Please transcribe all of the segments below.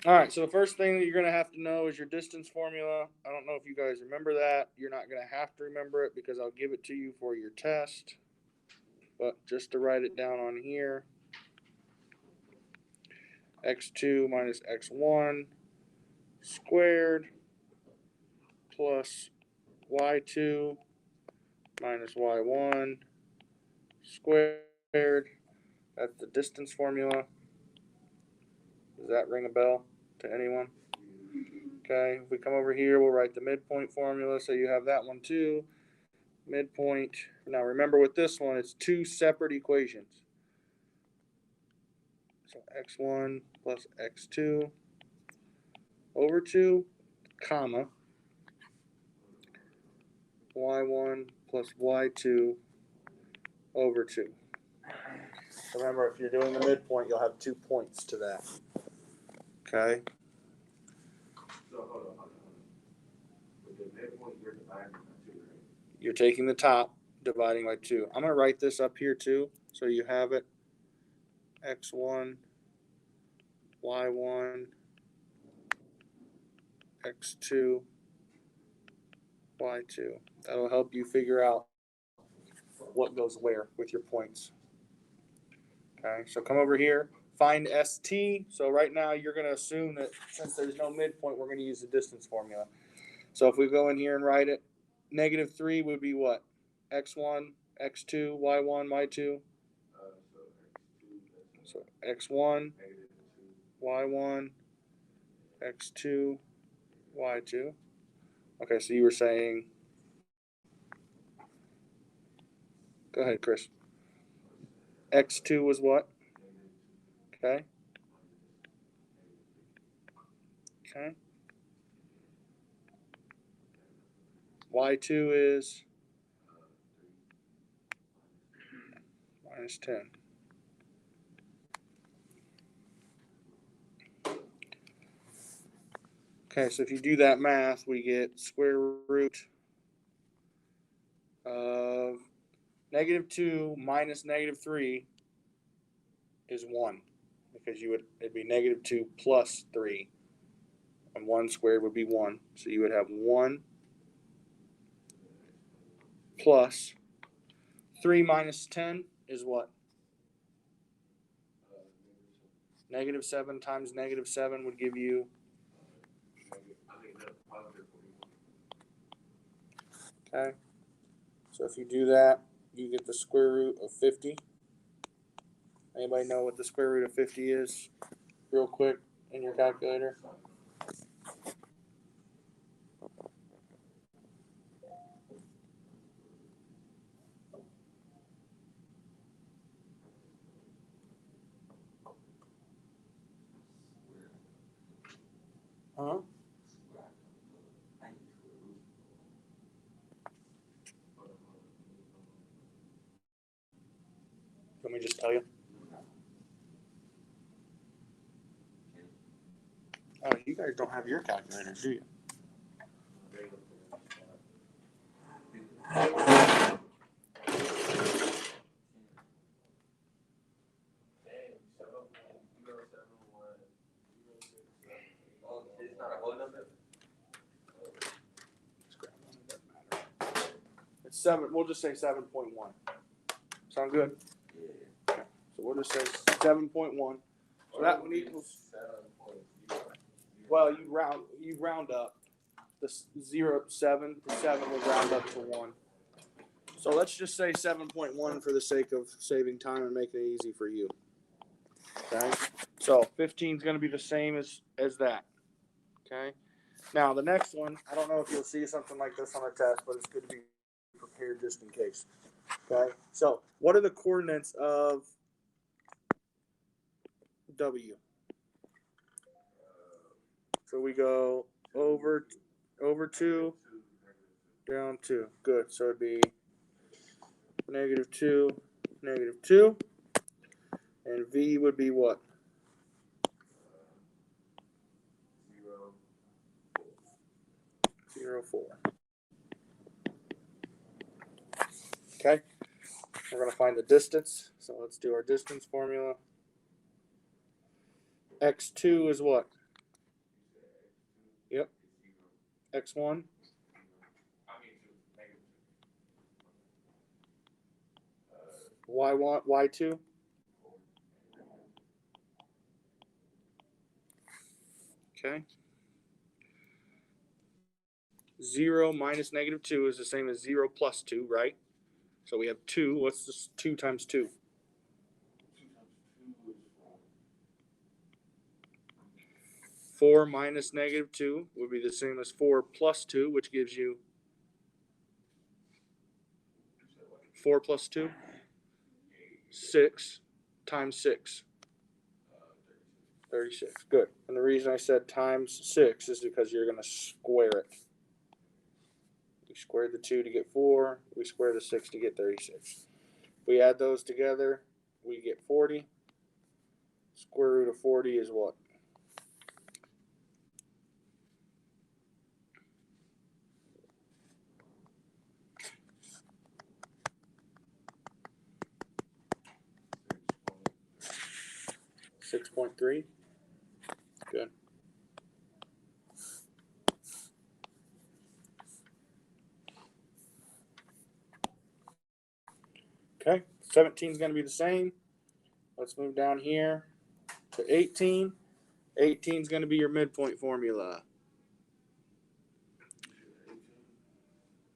All right, so the first thing that you're going to have to know is your distance formula. I don't know if you guys remember that. You're not going to have to remember it because I'll give it to you for your test. But just to write it down on here, x2 minus x1 squared plus y2 minus y1 squared. That's the distance formula. Does that ring a bell to anyone? Okay, if we come over here, we'll write the midpoint formula. So you have that one too. Midpoint. Now remember with this one, it's two separate equations. So x1 plus x2 over 2, comma, y1 plus y2 over 2. Remember, if you're doing the midpoint, you'll have 2 points to that. Okay? So hold on. With the midpoint, you're dividing by 2, right? You're taking the top, dividing by 2. I'm going to write this up here too, so you have it. x1, y1, x2, y2. That'll help you figure out what goes where with your points. Okay, so come over here, find ST. So right now you're going to assume that since there's no midpoint, we're going to use the distance formula. So if we go in here and write it, -3 would be what? x1, x2, y1, y2. So x1, y1, x2, y2. Okay, so you were saying, go ahead, Chris. x2 was what? Okay. Okay. y2 is -10. Okay, so if you do that math, we get square root of -2 minus -3 is 1, because it'd be -2 plus 3, and 1 squared would be 1. So you would have 1 plus 3 minus 10 is what? -7 times -7 would give you. Okay. So if you do that, you get the square root of 50. Anybody know what the square root of 50 is? Real quick in your calculator. Huh? Let me just tell you. Oh, you guys don't have your calculator, do you? It's 7. We'll just say 7.1. Sound good? Okay. So we'll just say 7.1. So that one equals. Well, you round up. The 7 will round up to 1. So let's just say 7.1 for the sake of saving time and making it easy for you. Okay. So 15 is going to be the same as that. Okay. Now the next one, I don't know if you'll see something like this on a test, but it's good to be prepared just in case. Okay. So what are the coordinates of W? So we go over 2, down 2. Good. So it'd be -2, -2. And V would be what? 0, 4. Okay. We're going to find the distance. So let's do our distance formula. x2 is what? x1, y1, y2. Okay. 0 minus negative 2 is the same as 0 plus 2, right? So we have 2. What's this 2 times 2? 4 minus negative 2 would be the same as 4 plus 2, which gives you 4 plus 2, 6 times 6, 36. Good. And the reason I said times 6 is because you're going to square it. We squared the 2 to get 4. We square the 6 to get 36. We add those together, we get 40. Square root of 40 is what? 6.3. Good. Okay, 17 is going to be the same. Let's move down here to 18. 18 is going to be your midpoint formula.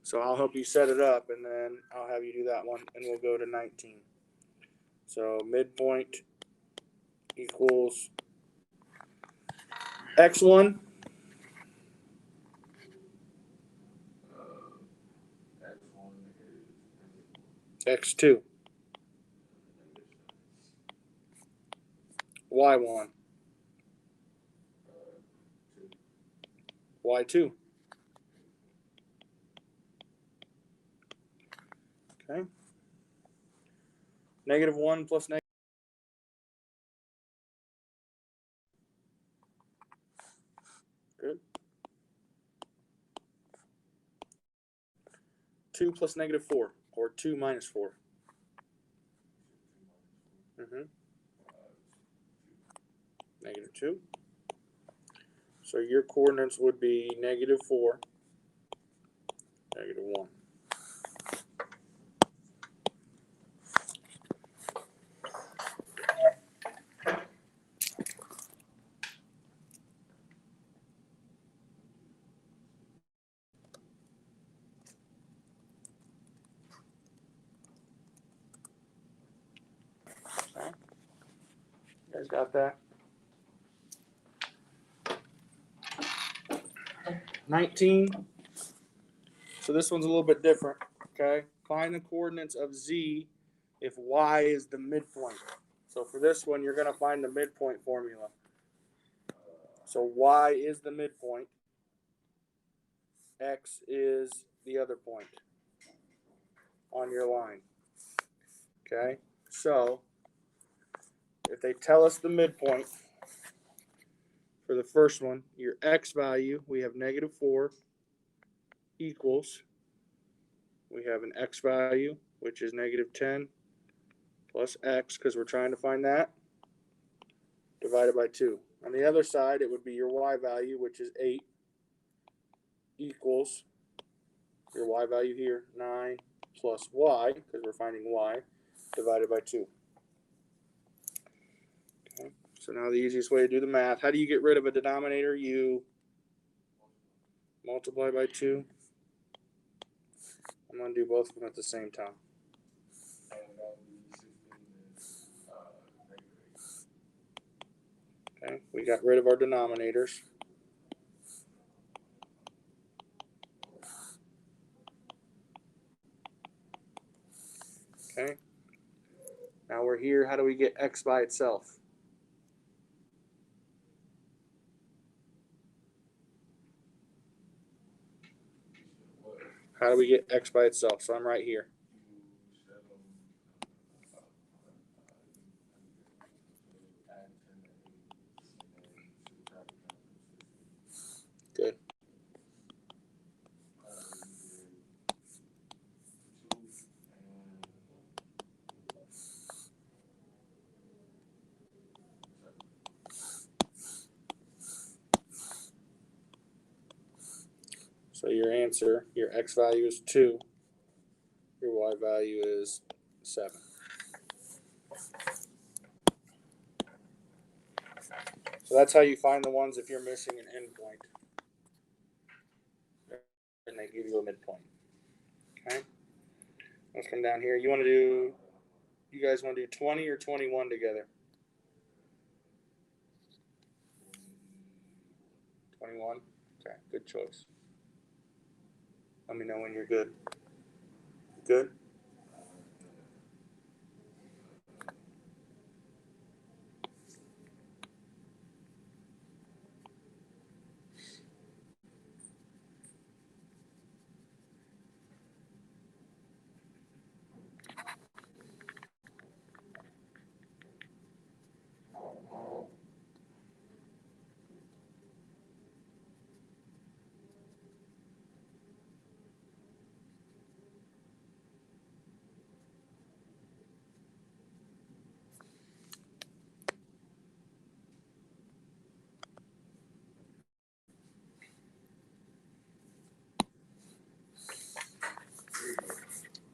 So I'll help you set it up, and then I'll have you do that one, and we'll go to 19. So midpoint equals x1. X2. Y1. Y2. Okay. Negative 1 plus negative. Good. 2 plus negative 4, or 2 minus 4. Negative 2. So your coordinates would be negative 4, negative 1. Okay. You guys got that? 19. So this one's a little bit different. Okay. Find the coordinates of z if y is the midpoint. So for this one, you're going to find the midpoint formula. So y is the midpoint. X is the other point on your line. Okay. So if they tell us the midpoint for the first one, your x value, we have negative 4 equals, we have an x value, which is negative 10 plus x, because we're trying to find that, divided by 2. On the other side, it would be your y value, which is 8, equals your y value here, 9 plus y, because we're finding y, divided by 2. Okay. So now the easiest way to do the math, how do you get rid of a denominator? You multiply by 2. I'm going to do both of them at the same time. Okay, we got rid of our denominators. Okay, now we're here. How do we get x by itself? How do we get x by itself? So I'm right here. Good. your answer, your x value is 2. Your y value is 7. So that's how you find the ones if you're missing an endpoint. And they give you a midpoint. Okay? Let's come down here. You guys want to do 20 or 21 together? 21? Okay, good choice. Let me know when you're good. Good?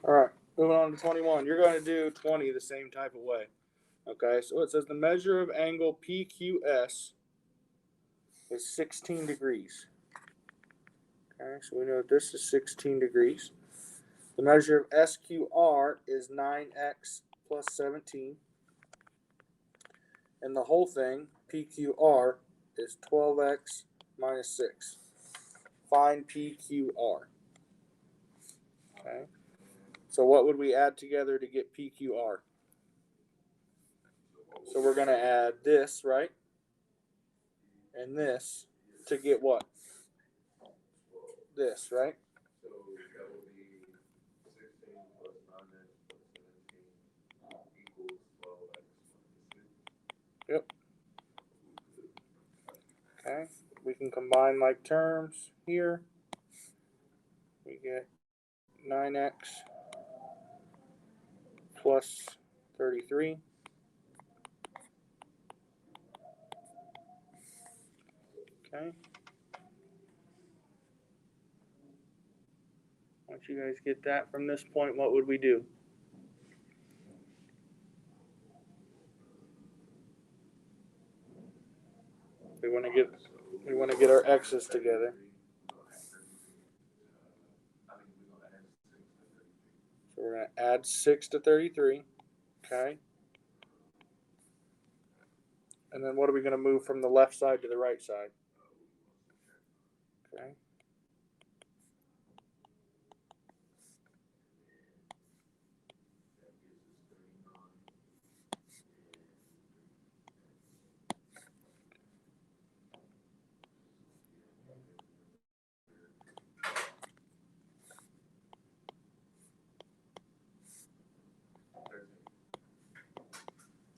All right, moving on to 21. You're going to do 20 the same type of way. Okay, so it says the measure of angle PQS is 16 degrees. Okay, so we know that this is 16 degrees. The measure of SQR is 9x plus 17. And the whole thing, PQR, is 12x minus 6. Find PQR. Okay. So what would we add together to get PQR? So we're going to add this, right? And this to get what? This, right? So that would be 16 plus 9x plus 17 equals 12x minus 6. Yep. Okay. We can combine like terms here. We get 9x plus 33. Okay. Once you guys get that from this point, what would we do? We want to get our x's together. So we're going to add 6 to 33. Okay. And then what are we going to move from the left side to the right side? Okay.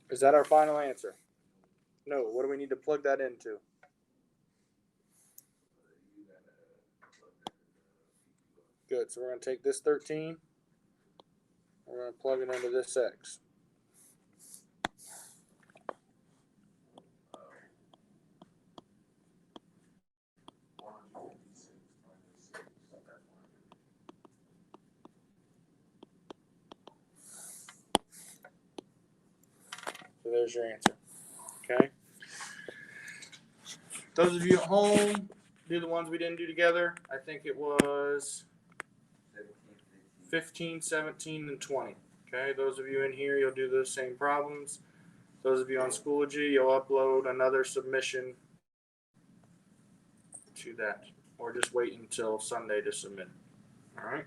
Is that our final answer? No. What do we need to plug that into? Good. So we're going to take this 13. We're going to plug it into this x. So there's your answer. Okay. Those of you at home, do the ones we didn't do together. I think it was 15, 17, and 20. Okay. Those of you in here, you'll do those same problems. Those of you on Schoology, you'll upload another submission to that. Or just wait until Sunday to submit. All right.